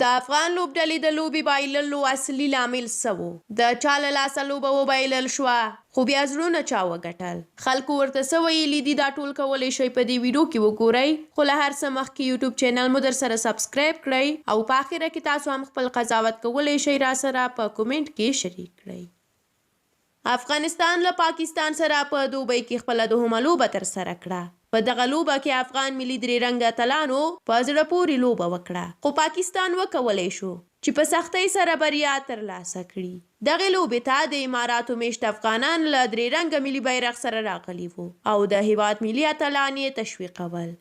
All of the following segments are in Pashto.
د افغان لوبډلې د لوبې بایللو اصلي لامل څه و؟ د چا له لاسه لوبه وبایلل شوه خو بیا زړونه چا وګټل؟ خلکو ورته څه ویلي دي دا ټول کولی شئ په دې ویډیو کې وګورئ، خو له هر څه مخکې یوټیوب چینل مو در سره سبسکرایب کړئ او په اخره کې تاسو هم خپل قضاوت کولی شئ راسره په کومنټ کې شریک کړئ. افغانستان له پاکستان سره په دوبۍ کې خپله دوهمه لوبه ترسره کړه. په دغه لوبه کې افغان ملي درې رنګه اتلانو په زړه پورې لوبه وکړه، خو پاکستان وکولی شو چې په سختۍ سره بریا ترلاسه کړي. دغې لوبې ته د اماراتو میشت افغانان له درې رنګه ملي بیرغ سره راغلي وو او د هیواد ملي اتلان یې تشویقول.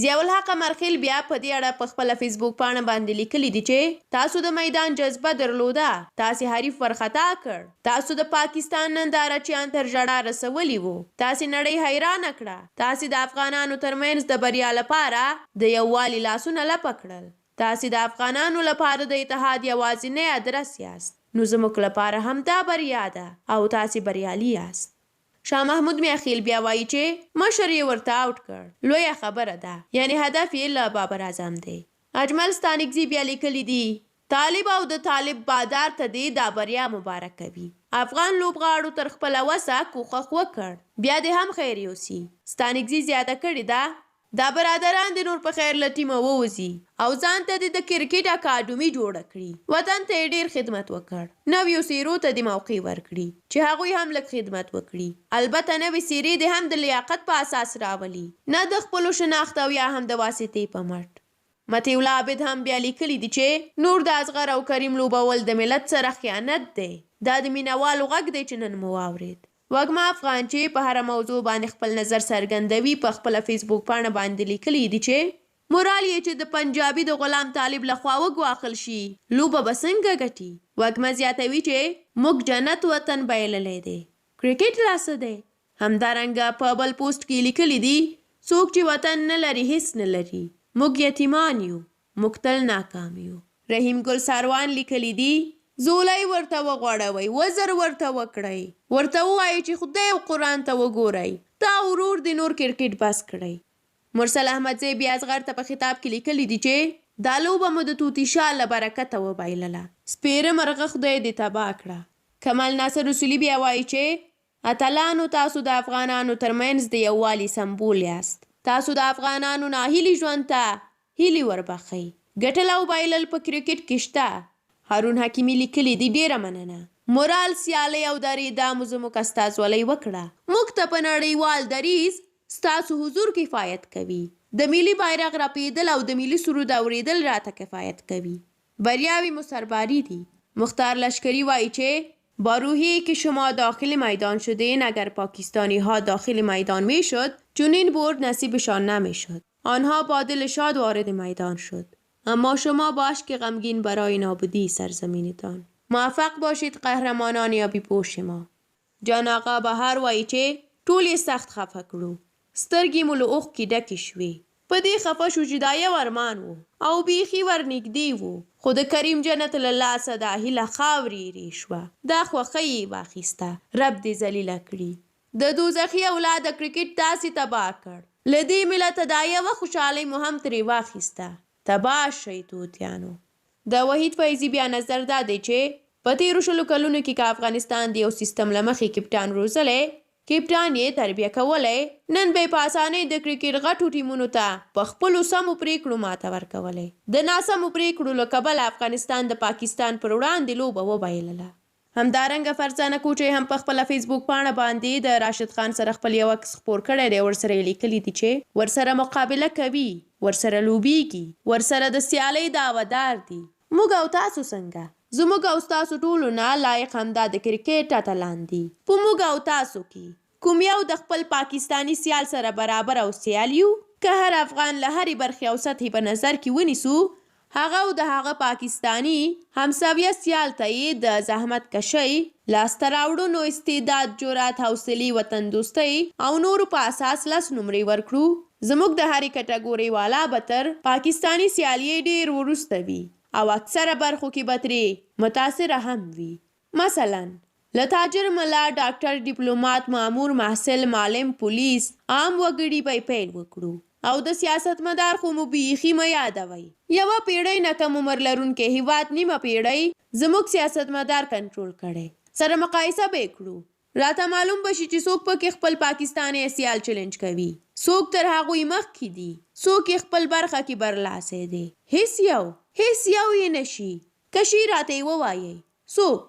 ضیاءالحق امرخیل بیا په دې اړه په خپله فیسبوک پاڼه باندې لیکلي دي چې تاسو د میدان جذبه درلوده، تاسې حریف ورخطا کړ، تاسو د پاکستان نندارچیان تر ژړا رسولي وو، تاسې نړۍ حیرانه کړه، تاسې د افغانانو ترمنځ د بریا لپاره د یووالي لاسونه لپه کړل، تاسې د افغانانو لپاره د اتحاد یوازینی ادرس یاست، نو زموږ لپاره همدا بریا ده او تاسې بریالي یاست. شاه محمود میاخیل بیا وایي چې مشر یې ورته آوټ کړ، لویه خبره ده، یعنی هدف یې له بابر اعظم دی. اجمل ستانکزي بیا لیکلي دي طالب او د طالب بادار ته دې دا بریا مبارک کوي. افغان لوبغاړو تر خپله وسه کوښښ وکړ، بیا دې هم خیر یوسي. ستانکزي زیاته کړې ده دا برادران د نور په خیر له ټیمه ووځي او ځان ته د کرکټ اکاډمي جوړه کړي. وطن ته یې ډېر خدمت وکړ، نویو څیرو ته د موقع ورکړي چې هغوی هم لږ خدمت وکړي. البته نوې څیرې دې هم د لیاقت په اساس راولي، نه د خپلو شناخت او یا هم د واسطې په مټ. مطیع الله عابد هم بیا لیکلي دي چې نور د اصغر او کریم لوبول د ملت سره خیانت دی. دا د مینوالو غږ دی چې نن مو واورېد. وږمه افغان چې په هره موضوع باندې خپل نظر څرګندوي په خپله فیسبوک پاڼه باندې لیکلي دي چې مورال یې چې د پنجابي د غلام طالب لخوا وګواښل شي لوبه به څنګه ګټي. وږمه زیاتوي چې موږ جنت وطن بایللی دی، کرکټ لا څه دی. همدارنګه په بل پوسټ کې لیکلي دي څوک چې وطن نه لري هیڅ نه لري، موږ یتیمان یو، موږ تل ناکام یو. رحیم ګل ساروان لیکلي دي زولی ورته وغوړوئ، وزر ورته وکړئ، ورته ووایئ چې خدای او قرآن ته وګورئ، تا ورور د نور کرکټ بس کړئ. مرسل احمدزی بیا اصغر ته په خطاب کې لیکلي دي چې دا لوبه مو د توتي شاه له برکته وبایلله، سپېره مرغه خدای دې تباه کړه. کمال ناصر رسولي بیا وایي چې اتلانو تاسو د افغانانو ترمنځ د یووالي سمبول یاست، تاسو د افغانانو ناهیلي ژوند ته هیلې وربخئ. ګټل او بایلل په کرکټ کې شته. هارون حکیمي لیکلي دي ډیره مننه، مورال سیالۍ او درېدا مو زموږ استازولۍ وکړه، موږ ته په نړیوال دریځ ستاسو حضور کفایت کوي، د ملي بیرغ رپیدل او د ملي سرود اوریدل راته کفایت کوي، بریاوی مو سرباری دي. مختار لشکری وایي چې با روحیه‌ای که شما داخل میدان شدین اگر پاکستانی ها داخل میدان می شد چنین برد نصیبشان نمی شد، آنها با دل شاد وارد میدان شد، اما شما با اشک غمگین برای نابودی سرزمینتان. موفق باشید قهرمانان یا بیپوش ما. جان آقا بهار وایي چې ټول یې سخت خفه کړو، سترګې مو له اوښکې ډکې شوې، په دې خفه شو چې دا یو ارمان و او بیخي ورنږدې و، خو د کریم جنت له لاسه دا هیله خاورې ایرې شوه، دا خوښۍ یې واخیسته، رب دې ذلیله کړي، د دوزخي اولاد کرکټ داسې تباه کړ، له دې ملته دا یوه خوشحالۍ مو هم ترې واخیسته، تباه شئ توتیانو. د وحید فیضي بیا نظر دا دی چې په تېرو 20 کلونو کې که افغانستان د یو سیستم له مخې کپټان روزلی، کپټان یې تربیه کولی، نن به یې په اسانۍ د کرکټ غټو ټیمونو ته په خپلو سمو پرېکړو ماته ورکولی. د ناسمو پرېکړو له کبله افغانستان د پاکستان پر وړاندې لوبه وبایلله. همدارنګه فرزانه کوچۍ هم په خپله فیسبوک پاڼه باندې د راشد خان سره خپل یو عکس خپور کړی دی، ورسره یې لیکلي دي چې ورسره مقابله کوي، ورسره لوبیږي، ورسره د سیالۍ دعوهدار دي. موږ او تاسو څنګه؟ زموږ او ستاسو ټولو نه لایق همدا د کرکټ اتلان دي. په موږ او تاسو کې کوم یو د خپل پاکستانی سیال سره برابر او سیال یو؟ که هر افغان له هرې برخې او سطحې په نظر کې ونیسو، هغه او د هغه پاکستانی همسویه سیال ته یې د زحمت کشۍ، لاسته راوړنو، استعداد، جرأت، حوصلې، وطن دوستۍ او نورو په اساس 10 نمرې ورکړو، زموږ د هرې کټګورۍ والا به تر پاکستانی سیالۍ ډېر وروسته وي او اکثره برخو کې به ترې متاثره هم وي. مثلا له تاجر، ملا، ډاکټر، ډیپلومات، مامور، محصل، معلم، پولیس، عام وګړي به پیل وکړو. او د سیاستمدار خو مو بیخي مه یادوئ. یوه پیړۍ نه کم عمر لرونکی هیواد نیمه پیړۍ زموږ سیاستمدار کنټرول کړی. سره مقایسه به یې کړو. راته معلوم به شي چې څوک پکې خپل پاکستان سیال چلنج کوي، څوک تر هغوی مخکې دي، څوک یې خپل برخه کې برلاسی دی. هیڅ یو یې نشي. کشي راته یې ووایئ څوک.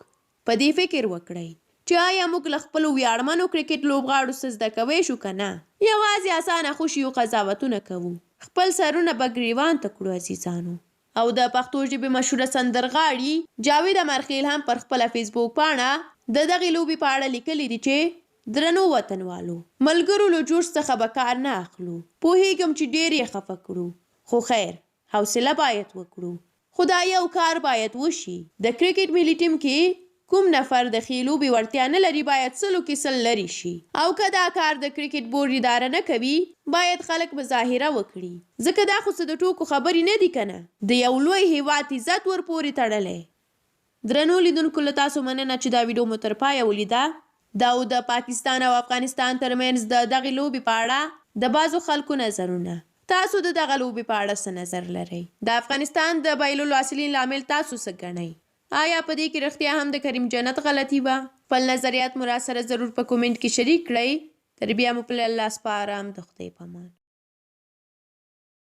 په دې فکر وکړئ چې آیا موږ له خپلو ویاړمنو کرکټ لوبغاړو څه زده کوی شو که نه. یوازې اسانه خوشي او قضاوتونه کوو. خپل سرونه به ګریوان ته کړو عزیزانو. او د پښتو ژبې مشهوره سندرغاړي جاوید امرخیل هم پر خپله فیسبوک پاڼه د دغې لوبې په اړه لیکلي دي چې درنو وطنوالو، ملګرو له جوش څخه به کار نه اخلو. پوهیږم چې ډېر یې خفه کړو، خو خیر حوصله باید وکړو. خو دا یو کار باید وشي. د کرکټ ملي ټیم کې کوم نفر د ښې لوبې وړتیا نه لري باید سلو کې سل لرې شي. او که دا کار د کرکټ بورډ اداره نه کوي باید خلک مظاهره وکړي، ځکه دا خو څه د ټوکو خبرې نه دي که نه. د یو لوی هیواد عزت ورپورې تړلی. درنو لیدونکو له تاسو مننه چې دا ویډیو مو تر پایه ولیده. دا او د پاکستان او افغانستان ترمنځ د دغې لوبې په اړه د بعضو خلکو نظرونه. تاسو د دغه لوبې په اړه څه نظر لرئ؟ د افغانستان د بایللو اصلي لامل تاسو څه ګڼئ؟ آیا په دې کې رښتیا هم د کریم جنت غلطي وه؟ خپل نظریات مو راسره ضرور په کومنټ کې شریک کړئ. تر بیا مو په الله سپارم. د خدای په امان.